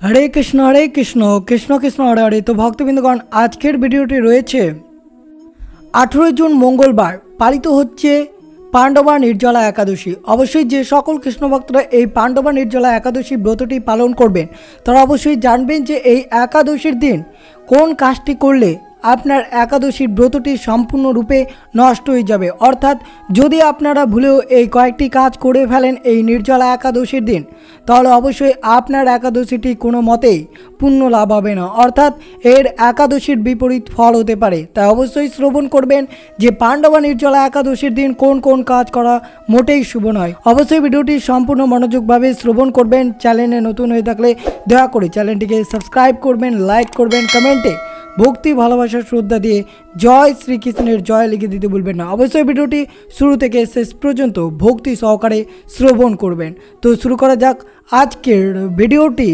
हरे कृष्ण कृष्ण कृष्ण हरे हरे। तो भक्तबिंदुगण आजकेर भिडियोटी रयेछे 18 जून मंगलवार पालित होच्छे पांडवा निर्जला एकादशी। अवश्य जे सकल कृष्ण भक्तरा এই पांडवा निर्जला एकादशी व्रतटी पालन करबेन तारा अवश्य जानबेन जे এই एकादशीर दिन कोन काजटी करले আপনার একাদশীর ব্রতটি সম্পূর্ণরূপে নষ্ট হয়ে যাবে। অর্থাৎ যদি আপনারা ভুলেও এই কয়েকটি কাজ করে ফেলেন এই নির্জলা একাদশীর দিন, তাহলে অবশ্যই আপনার একাদশীটি কোনো মতেই পূর্ণ লাভ হবে না, অর্থাৎ এর একাদশীর বিপরীত ফল হতে পারে। তাই অবশ্যই শ্রবণ করবেন যে পাণ্ডবা নির্জলা একাদশীর দিন কোন কোন কাজ করা মোটেই শুভ নয়। অবশ্যই ভিডিওটি সম্পূর্ণ মনোযোগভাবে শ্রবণ করবেন। চ্যানেলে নতুন হয়ে থাকলে দয়া করে চ্যানেলটিকে সাবস্ক্রাইব করবেন, লাইক করবেন, কমেন্টে भक्ति भालोबासा श्रद्धा दिए जय श्रीकृष्णेर जय लिखे दीते भूलबेन ना। अवश्य भिडियोटी शुरू थेके शेष पर्यन्त भक्ति सहकारे श्रवण करबेन। तो शुरू करा जाक आजकेर भिडियोटी।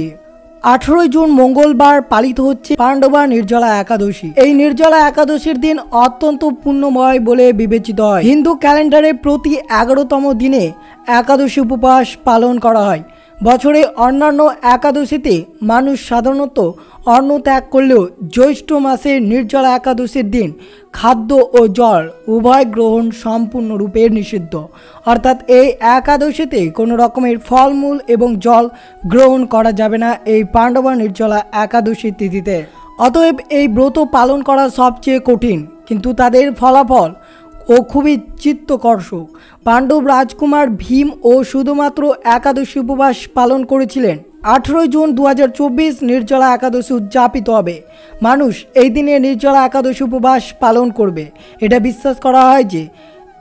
18 जून मंगलवार पालित होच्छे पांडवा निर्जला एकादशी। এই निर्जला एकादशीर दिन अत्यंत पुण्यमय बोले बिवेचित हय। हिंदू क्यालेंडारे प्रति 11तम दिने एकादशी उपवास पालन करा हय। बछरे अन्यान्य एकादशीते मानुष साधारणत अन्न त्याग करलेও ज्येष्ठ मासेर निर्जला एकादशीर दिन खाद्य और जल उभय ग्रहण सम्पूर्णरूपे निषिद्ध। अर्थात এই एकादशीते कोनो रकमेर फलमूल एवं जल ग्रहण करा जाबे ना এই पांडवा निर्जला एकादशी तिथिते। अतएव এই ব্রত पालन करा सबचेये कठिन किन्तु तादेर फलाफल ও খুবই চিত্তকর্ষক। পাণ্ডব রাজকুমার ভীম ও শুধুমাত্র একাদশী উপবাস পালন করেছিলেন। 18 জুন 2024 নির্জলা একাদশী উদযাপিত হবে। মানুষ এই দিনে নির্জলা একাদশী উপবাস পালন করবে। এটা বিশ্বাস করা হয়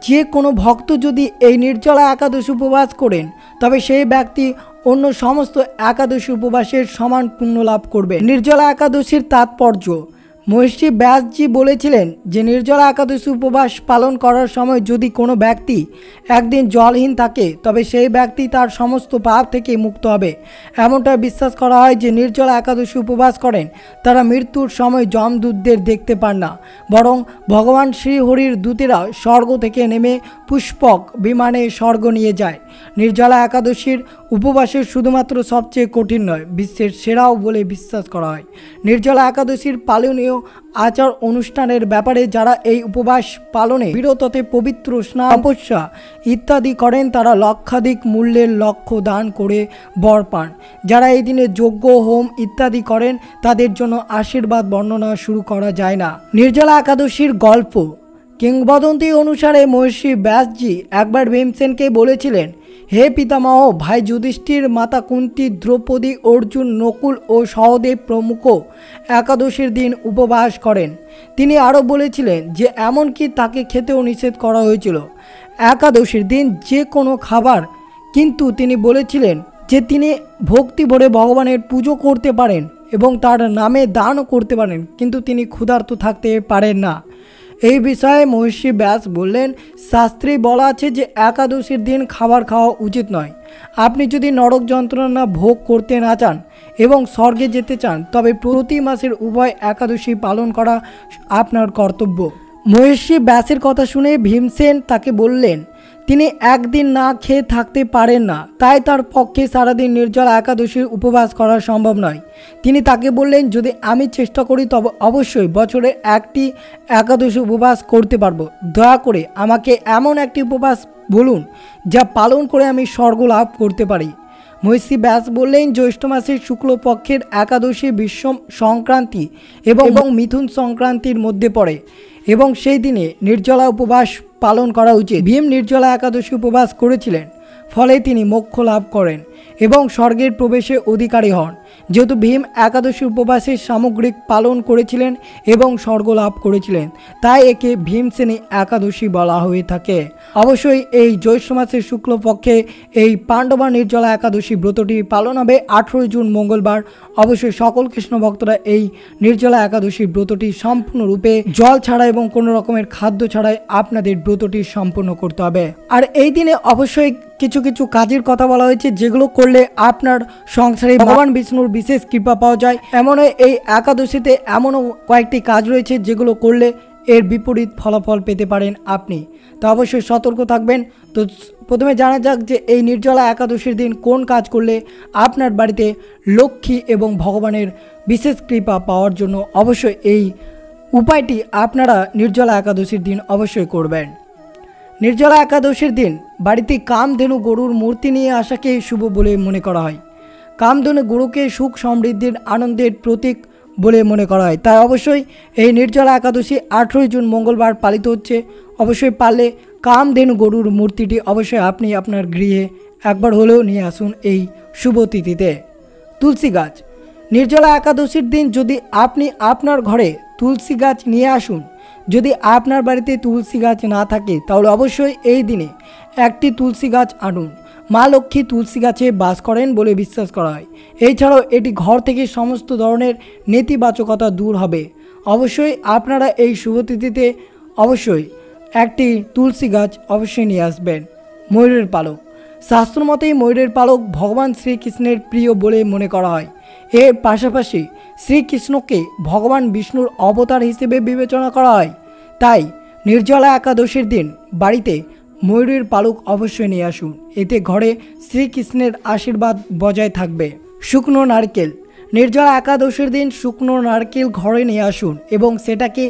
যে কোনো ভক্ত যদি এই নির্জলা একাদশী উপবাস করেন তবে সেই ব্যক্তি অন্য সমস্ত একাদশী উপবাসের সমান পুণ্য লাভ করবে। নির্জলা একাদশীর তাৎপর্য। মহর্ষি ব্যাসজি বলেছিলেন যে নির্জলা একাদশী উপবাস পালন করার সময় যদি কোনো ব্যক্তি একদিন জলহীন থাকে তবে সেই ব্যক্তি তার সমস্ত পাপ থেকে মুক্ত হবে। এমনটা বিশ্বাস করা হয় যে নির্জলা একাদশী উপবাস করেন তারা মৃত্যুর সময় যমদূতদের দেখতে পান না, বরং ভগবান শ্রীহরির দূতেরা স্বর্গ থেকে নেমে পুষ্পক বিমানে স্বর্গ নিয়ে যায়। নির্জলা একাদশীর উপবাসের শুধুমাত্র সবচেয়ে কঠিন নয়, বিশ্বের সেরাও বলে বিশ্বাস করা হয়। নির্জলা একাদশীর পালনীয় আচার অনুষ্ঠানের ব্যাপারে যারা এই উপবাস পালনে বিরততে পবিত্র স্নান তপস্যা ইত্যাদি করেন তারা লক্ষাধিক মূল্যের লক্ষ্য দান করে বর পান। যারা এই দিনে যজ্ঞ হোম ইত্যাদি করেন তাদের জন্য আশীর্বাদ বর্ণনা শুরু করা যায় না। নির্জলা একাদশীর গল্প। কিংবদন্তি অনুসারে মহর্ষি ব্যাসজি একবার ভীমসেনকে বলেছিলেন, হে পিতামহ, ভাই যুধিষ্ঠির, মাতা কুন্তি, দ্রৌপদী, অর্জুন, নকুল ও সহদেব প্রমুখ একাদশীর দিন উপবাস করেন। তিনি আরও বলেছিলেন যে এমনকি তাকে খেতেও নিষেধ করা হয়েছিল একাদশীর দিন যে কোনো খাবার, কিন্তু তিনি বলেছিলেন যে তিনি ভক্তি ভরে ভগবানের পুজো করতে পারেন এবং তার নামে দানও করতে পারেন, কিন্তু তিনি ক্ষুধার্ত থাকতে পারেন না। এই বিষয়ে মহর্ষি ব্যাস বললেন, শাস্ত্রে বলা আছে যে একাদশীর দিন খাবার খাওয়া উচিত নয়। আপনি যদি নরক যন্ত্রণা ভোগ করতে না চান এবং স্বর্গে যেতে চান তবে প্রতি মাসের উভয় একাদশী পালন করা আপনার কর্তব্য। মহর্ষি ব্যাসের কথা শুনে ভীমসেন তাকে বললেন তিনি একদিন না খেয়ে থাকতে পারেন না, তাই তার পক্ষে সারাদিন নির্জলা একাদশীর উপবাস করা সম্ভব নয়। তিনি তাকে বললেন, যদি আমি চেষ্টা করি তবে অবশ্যই বছরে একটি একাদশী উপবাস করতে পারবো। দয়া করে আমাকে এমন একটি উপবাস বলুন যা পালন করে আমি স্বর্গ লাভ করতে পারি। মহর্ষি ব্যাস বললেন, জ্যৈষ্ঠ মাসের শুক্লপক্ষের একাদশী বিষম সংক্রান্তি এবং মিথুন সংক্রান্তির মধ্যে পড়ে এবং সেই দিনে নির্জলা উপবাস পালন করা উচিত। ভীম নির্জলা একাদশী উপবাস করেছিলেন, ফলে তিনি মোক্ষ লাভ করেন এবং স্বর্গের প্রবেশে অধিকারী হন। যেহেতু ভীম একাদশী উপবাসের সামগ্রিক পালন করেছিলেন এবং স্বর্গ লাভ করেছিলেন, তাই একে ভীমসেনী একাদশী বলা হয়ে থাকে। অবশ্যই এই জ্যৈষ্ঠ মাসের শুক্লপক্ষে এই পাণ্ডবা নির্জলা একাদশী ব্রতটি পালন হবে 18 জুন মঙ্গলবার। অবশ্যই সকল কৃষ্ণ ভক্তরা এই নির্জলা একাদশী ব্রতটি সম্পূর্ণরূপে জল ছাড়া এবং কোনো রকমের খাদ্য ছাড়াই আপনাদের ব্রতটি সম্পূর্ণ করতে হবে। আর এই দিনে অবশ্যই কিছু কিছু কাজের কথা বলা হয়েছে যেগুলো করলে আপনার সংসারে ভগবান বিষ্ণুর বিশেষ কৃপা পাওয়া যায়। এমনই এই একাদশীতে এমনও কয়েকটি কাজ রয়েছে যেগুলো করলে এর বিপরীত ফলাফল পেতে পারেন আপনি। তো অবশ্যই সতর্ক থাকবেন। তো প্রথমে জানা যাক যে এই নির্জলা একাদশীর দিন কোন কাজ করলে আপনার বাড়িতে লক্ষ্মী এবং ভগবানের বিশেষ কৃপা পাওয়ার জন্য অবশ্যই এই উপায়টি আপনারা নির্জলা একাদশীর দিন অবশ্যই করবেন। নির্জলা একাদশীর দিন বাড়িতে কামধেনু গরুর মূর্তি নিয়ে আসাকে শুভ বলে মনে করা হয়। কামধেনু গরুকে সুখ সমৃদ্ধির আনন্দের প্রতীক বলে মনে করা হয়। তাই অবশ্যই এই নির্জলা একাদশী 18 জুন মঙ্গলবার পালিত হচ্ছে। অবশ্যই পারলে কামধেনু গরুর মূর্তিটি অবশ্যই আপনি আপনার গৃহে একবার হলেও নিয়ে আসুন এই শুভ তিথিতে। তুলসী গাছ, নির্জলা একাদশীর দিন যদি আপনি আপনার ঘরে তুলসী গাছ নিয়ে আসুন। যদি আপনার বাড়িতে তুলসী গাছ না থাকে তাহলে অবশ্যই এই দিনে একটি তুলসী গাছ আনুন। মা লক্ষ্মী তুলসী গাছে বাস করেন বলে বিশ্বাস করা হয়। এছাড়াও এটি ঘর থেকে সমস্ত ধরনের নেতিবাচকতা দূর হবে। অবশ্যই আপনারা এই শুভ তিথিতে অবশ্যই একটি তুলসী গাছ অবশ্যই নিয়ে আসবেন। ময়ূরের পালক, শাস্ত্রমতেই ময়ূরের পালক ভগবান শ্রীকৃষ্ণের প্রিয় বলে মনে করা হয়। এর পাশাপাশি শ্রীকৃষ্ণকে ভগবান বিষ্ণুর অবতার হিসেবে বিবেচনা করা হয়। তাই নির্জলা একাদশীর দিন বাড়িতে ময়ূরের পালক অবশ্যই নিয়ে আসুন। এতে ঘরে শ্রীকৃষ্ণের আশীর্বাদ বজায় থাকবে। শুকনো নারকেল, নির্জলা একাদশীর দিন শুকনো নারকেল ঘরে নিয়ে আসুন এবং সেটাকে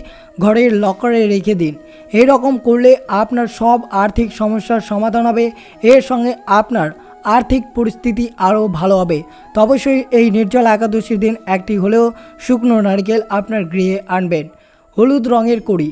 ঘরের লকারে রেখে দিন। এই রকম করলে আপনার সব আর্থিক সমস্যার সমাধান হবে। এর সঙ্গে আপনার আর্থিক পরিস্থিতি আরও ভালো হবে। তো অবশ্যই এই নির্জলা একাদশীর দিন একটি হলেও শুকনো নারকেল আপনার গৃহে আনবেন। হলুদ রঙের কড়ি,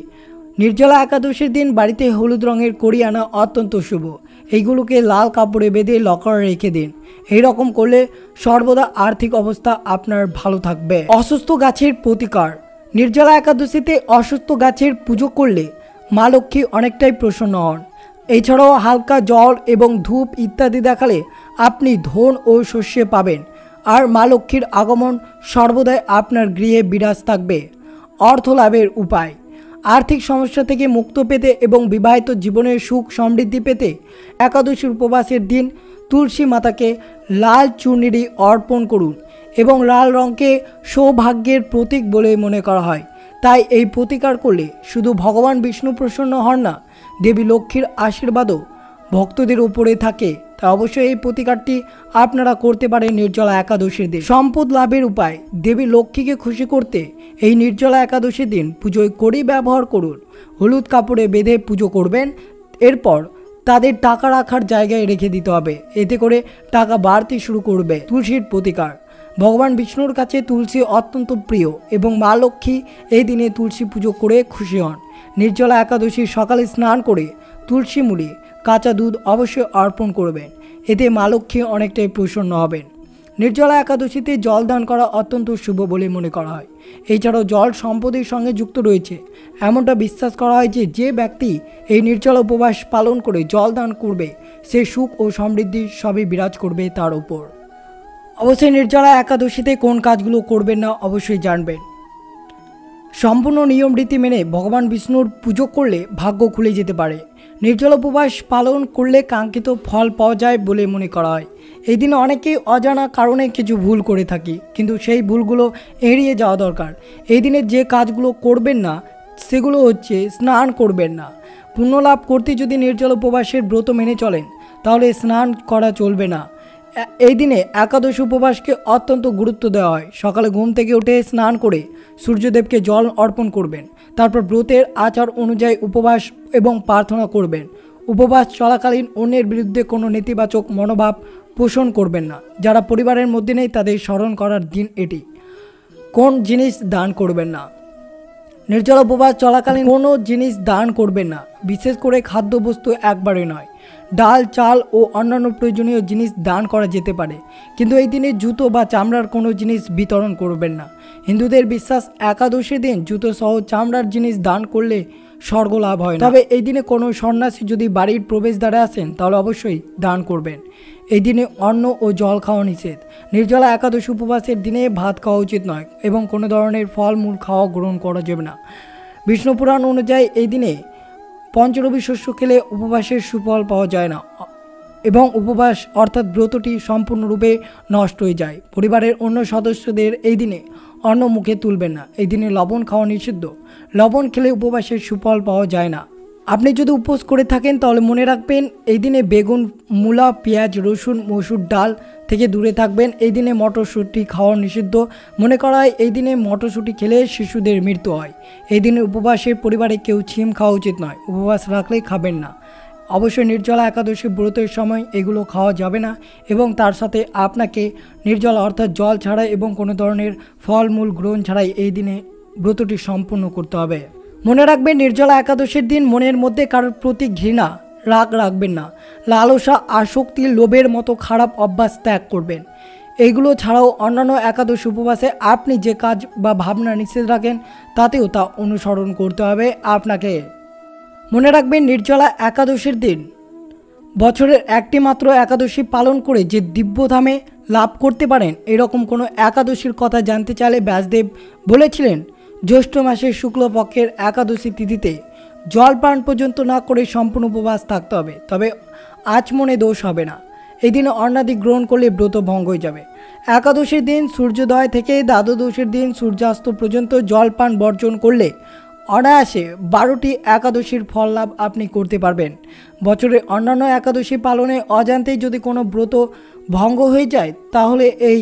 নির্জলা একাদশীর দিন বাড়িতে হলুদ রঙের কড়ি আনা অত্যন্ত শুভ। এইগুলোকে লাল কাপড়ে বেঁধে লকারে রেখে দিন। এই রকম করলে সর্বদা আর্থিক অবস্থা আপনার ভালো থাকবে। অসুস্থ গাছের প্রতিকার, নির্জলা একাদশীতে অসুস্থ গাছের পুজো করলে মা লক্ষ্মী অনেকটাই প্রসন্ন হন। এছাড়াও হালকা জল এবং ধূপ ইত্যাদি দেখালে আপনি ধন ও শস্যে পাবেন। আর মা লক্ষ্মীর আগমন সর্বদাই আপনার গৃহে বিরাজ থাকবে। অর্থ লাভের উপায়, আর্থিক সমস্যা থেকে মুক্ত পেতে এবং বিবাহিত জীবনের সুখ সমৃদ্ধি পেতে একাদশীর উপবাসের দিন তুলসী মাতাকে লাল চুনরি অর্পণ করুন এবং লাল রঙকে সৌভাগ্যের প্রতীক বলে মনে করা হয়। তাই এই প্রতিকার করলে শুধু ভগবান বিষ্ণু প্রসন্ন হন না, দেবী লক্ষ্মীর আশীর্বাদও ভক্তদের উপরে থাকে। তা অবশ্যই এই প্রতিকারটি আপনারা করতে পারেন নির্জলা একাদশীর দিন। সম্পদ লাভের উপায়, দেবী লক্ষ্মীকে খুশি করতে এই নির্জলা একাদশীর দিন পুজোয় কড়ি ব্যবহার করুন। হলুদ কাপড়ে বেঁধে পুজো করবেন। এরপর তাদের টাকা রাখার জায়গায় রেখে দিতে হবে। এতে করে টাকা বাড়তে শুরু করবে। তুলসীর প্রতিকার, ভগবান বিষ্ণুর কাছে তুলসী অত্যন্ত প্রিয় এবং মা লক্ষ্মী এই দিনে তুলসী পুজো করে খুশি হন। নির্জলা একাদশীর সকালে স্নান করে তুলসী মূলে কাঁচা দুধ অবশ্যই অর্পণ করবেন। এতে মা লক্ষ্মী অনেকটাই প্রসন্ন হবেন। নির্জলা একাদশীতে জল দান করা অত্যন্ত শুভ বলে মনে করা হয়। এছাড়াও জল সম্পদের সঙ্গে যুক্ত রয়েছে। এমনটা বিশ্বাস করা হয় যে যে ব্যক্তি এই নির্জলা উপবাস পালন করে জল দান করবে সে সুখ ও সমৃদ্ধি সবই বিরাজ করবে তার উপর। অবশ্যই নির্জলা একাদশীতে কোন কাজগুলো করবেন না অবশ্যই জানবেন। সম্পূর্ণ নিয়ম রীতি মেনে ভগবান বিষ্ণুর পুজো করলে ভাগ্য খুলে যেতে পারে। নির্জলা উপবাস পালন করলে কাঙ্ক্ষিত ফল পাওয়া যায় বলে মনে করা হয়। এই দিনে অনেকেই অজানা কারণে কিছু ভুল করে থাকি, কিন্তু সেই ভুলগুলো এড়িয়ে যাওয়া দরকার। এই দিনে যে কাজগুলো করবেন না সেগুলো হচ্ছে স্নান করবেন না। পুণ্যলাভ করতে যদি নির্জলা উপবাসের ব্রত মেনে চলেন তাহলে স্নান করা চলবে না। এই দিনে একাদশী উপবাসকে অত্যন্ত গুরুত্ব দেওয়া হয়। সকালে ঘুম থেকে উঠে স্নান করে সূর্যদেবকে জল অর্পণ করবেন। তারপর ব্রতের আচার অনুযায়ী উপবাস এবং প্রার্থনা করবেন। উপবাস চলাকালীন অন্যের বিরুদ্ধে কোনো নেতিবাচক মনোভাব পোষণ করবেন না। যারা পরিবারের মধ্যে নেই তাদের স্মরণ করার দিন এটি। কোন জিনিস দান করবেন না, নির্জলা উপবাস চলাকালীন কোনো জিনিস দান করবেন না। বিশেষ করে খাদ্যবস্তু একবারে নয়। ডাল, চাল ও অন্যান্য প্রয়োজনীয় জিনিস দান করা যেতে পারে, কিন্তু এই দিনে জুতো বা চামড়ার কোনো জিনিস বিতরণ করবেন না। হিন্দুদের বিশ্বাস একাদশী দিন জুতো সহ চামড়ার জিনিস দান করলে স্বর্গ লাভ হয় না। তবে এই দিনে কোনো সন্ন্যাসী যদি বাড়ির প্রবেশদ্বারে আসেন তাহলে অবশ্যই দান করবেন। এই দিনে অন্ন ও জল খাওয়া নিষেধ। নির্জলা একাদশী উপবাসের দিনে ভাত খাওয়া উচিত নয় এবং কোনো ধরনের ফলমূল খাওয়া গ্রহণ করা যাবে না। বিষ্ণু পুরাণ অনুযায়ী এই দিনে পঞ্চরবি শস্য খেলে উপবাসের সুফল পাওয়া যায় না। এবং উপবাস অর্থাৎ ব্রতটি সম্পূর্ণরূপে নষ্ট হয়ে যায়। পরিবারের অন্য সদস্যদের এই দিনে অন্ন মুখে তুলবেন না। এই দিনে লবণ খাওয়া নিষিদ্ধ। লবণ খেলে উপবাসের সুফল পাওয়া যায় না। আপনি যদি উপোস করে থাকেন তাহলে মনে রাখবেন এই দিনে বেগুন, মূলা, পেঁয়াজ, রসুন, মসুর ডাল থেকে দূরে থাকবেন। এই দিনে মটরশুঁটি খাওয়া নিষিদ্ধ। মনে করা হয় এই দিনে মটরশুঁটি খেলে শিশুদের মৃত্যু হয়। এই দিনে উপবাসের পরিবারে কেউ ছিম খাওয়া উচিত নয়। উপবাস রাখলেই খাবেন না। অবশ্যই নির্জলা একাদশী ব্রতের সময় এগুলো খাওয়া যাবে না এবং তার সাথে আপনাকে নির্জলা অর্থাৎ জল ছাড়াই এবং কোনো ধরনের ফলমূল গ্রহণ ছাড়াই এই দিনে ব্রতটি সম্পূর্ণ করতে হবে। মনে রাখবেন নির্জলা একাদশীর দিন মনের মধ্যে কারোর প্রতি ঘৃণা, রাগ রাখবেন না। লালসা, আসক্তি, লোভের মতো খারাপ অভ্যাস ত্যাগ করবেন। এইগুলো ছাড়াও অন্যান্য একাদশী উপবাসে আপনি যে কাজ বা ভাবনা নিষেধ রাখেন তাতেও তা অনুসরণ করতে হবে আপনাকে। মনে রাখবেন নির্জলা একাদশীর দিন বছরের একটি মাত্র একাদশী পালন করে যে দিব্যধামে লাভ করতে পারেন এরকম কোনো একাদশীর কথা জানতে চাইলে ব্যাসদেব বলেছিলেন জ্যৈষ্ঠ মাসের শুক্লপক্ষের একাদশী তিথিতে জলপান পর্যন্ত না করে সম্পূর্ণ উপবাস থাকতে হবে, তবে আচমনে দোষ হবে না। এই দিনে অন্নাদি গ্রহণ করলে ব্রত ভঙ্গ হয়ে যাবে। একাদশীর দিন সূর্যোদয় থেকে দ্বাদশীর দিন সূর্যাস্ত পর্যন্ত জলপান বর্জন করলে অনায়াসে 12টি একাদশীর ফল লাভ আপনি করতে পারবেন। বছরে অন্যান্য একাদশী পালনে অজান্তেই যদি কোনো ব্রত ভঙ্গ হয়ে যায় তাহলে এই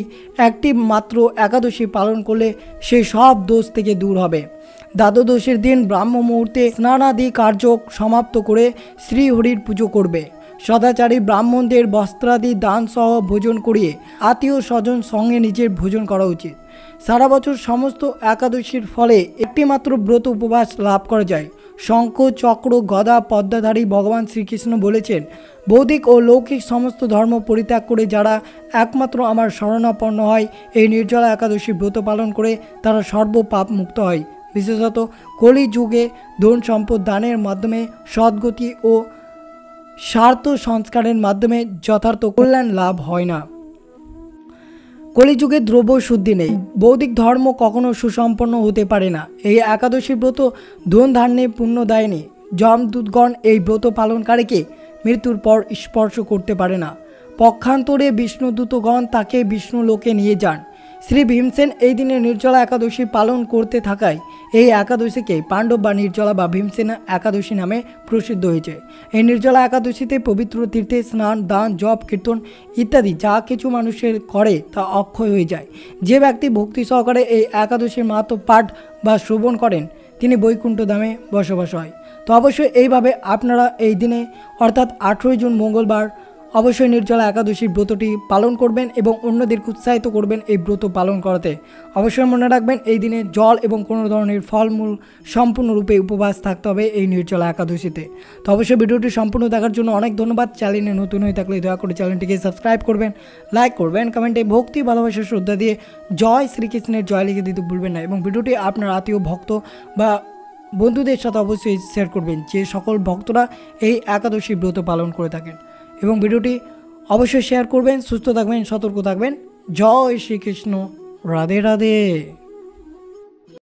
একটি মাত্র একাদশী পালন করলে সেই সব দোষ থেকে দূর হবে। দ্বাদশীর দিন ব্রাহ্ম মুহূর্তে স্নানাদি কার্য সমাপ্ত করে শ্রীহরির পুজো করবে। সদাচারী ব্রাহ্মণদের বস্ত্রাদি দান সহ ভোজন করিয়ে আত্মীয় স্বজন সঙ্গে নিজের ভোজন করা উচিত। সারা বছর সমস্ত একাদশীর ফলে একটি মাত্র ব্রত উপবাস লাভ করা যায়। শঙ্খ, চক্র, গদা পদ্মাধারী ভগবান শ্রীকৃষ্ণ বলেছেন, বৌদ্ধিক ও লৌকিক সমস্ত ধর্ম পরিত্যাগ করে যারা একমাত্র আমার শরণাপন্ন হয় এই নির্জলা একাদশী ব্রত পালন করে তারা সর্বপাপ মুক্ত হয়। বিশেষত কলি যুগে ধন সম্পদ দানের মাধ্যমে সদ্গতি ও স্বার্থ সংস্কারের মাধ্যমে যথার্থ কল্যাণ লাভ হয় না। কলিযুগে দ্রব্য শুদ্ধি নেই, বৌদ্ধিক ধর্ম কখনো সুসম্পন্ন হতে পারে না। এই একাদশী ব্রত ধন ধান্যে পুণ্য দেয়নি। যমদূতগণ এই ব্রত পালনকারীকে মৃত্যুর পর স্পর্শ করতে পারে না। পক্ষান্তরে বিষ্ণুদূতগণ তাকে বিষ্ণু লোকে নিয়ে যান। শ্রী ভীমসেন এই দিনে নির্জলা একাদশী পালন করতে থাকায় এই একাদশীকে পাণ্ডব বা নির্জলা বা ভীমসেন একাদশী নামে প্রসিদ্ধ হয়েছে। এই নির্জলা একাদশীতে পবিত্র তীর্থে স্নান, দান, জপ, কীর্তন ইত্যাদি যা কিছু মানুষের করে তা অক্ষয় হয়ে যায়। যে ব্যক্তি ভক্তি সহকারে এই একাদশীর মাহাত্ম্য পাঠ বা শ্রবণ করেন তিনি বৈকুণ্ঠ ধামে বসবাস হয়। তো অবশ্যই এইভাবে আপনারা এই দিনে অর্থাৎ 18 জুন মঙ্গলবার অবশ্যই নির্জলা একাদশীর ব্রতটি পালন করবেন এবং অন্যদেরকে উৎসাহিত করবেন এই ব্রত পালন করাতে। অবশ্যই মনে রাখবেন এই দিনে জল এবং কোনো ধরনের ফলমূল সম্পূর্ণরূপে উপবাস থাকতে হবে এই নির্জলা একাদশীতে। তো অবশ্যই ভিডিওটি সম্পূর্ণ দেখার জন্য অনেক ধন্যবাদ। চ্যানেলে নতুন হয়ে থাকলে দয়া করে চ্যানেলটিকে সাবস্ক্রাইব করবেন, লাইক করবেন, কমেন্টে ভক্তি, ভালোবাসা, শ্রদ্ধা দিয়ে জয় শ্রীকৃষ্ণের জয় লিখে দিতে ভুলবেন না এবং ভিডিওটি আপনার আত্মীয় ভক্ত বা বন্ধুদের সাথে অবশ্যই শেয়ার করবেন যে সকল ভক্তরা এই একাদশী ব্রত পালন করে থাকেন এবং ভিডিওটি অবশ্যই শেয়ার করবেন। সুস্থ থাকবেন, সতর্ক থাকবেন। জয় শ্রীকৃষ্ণ, রাধে রাধে।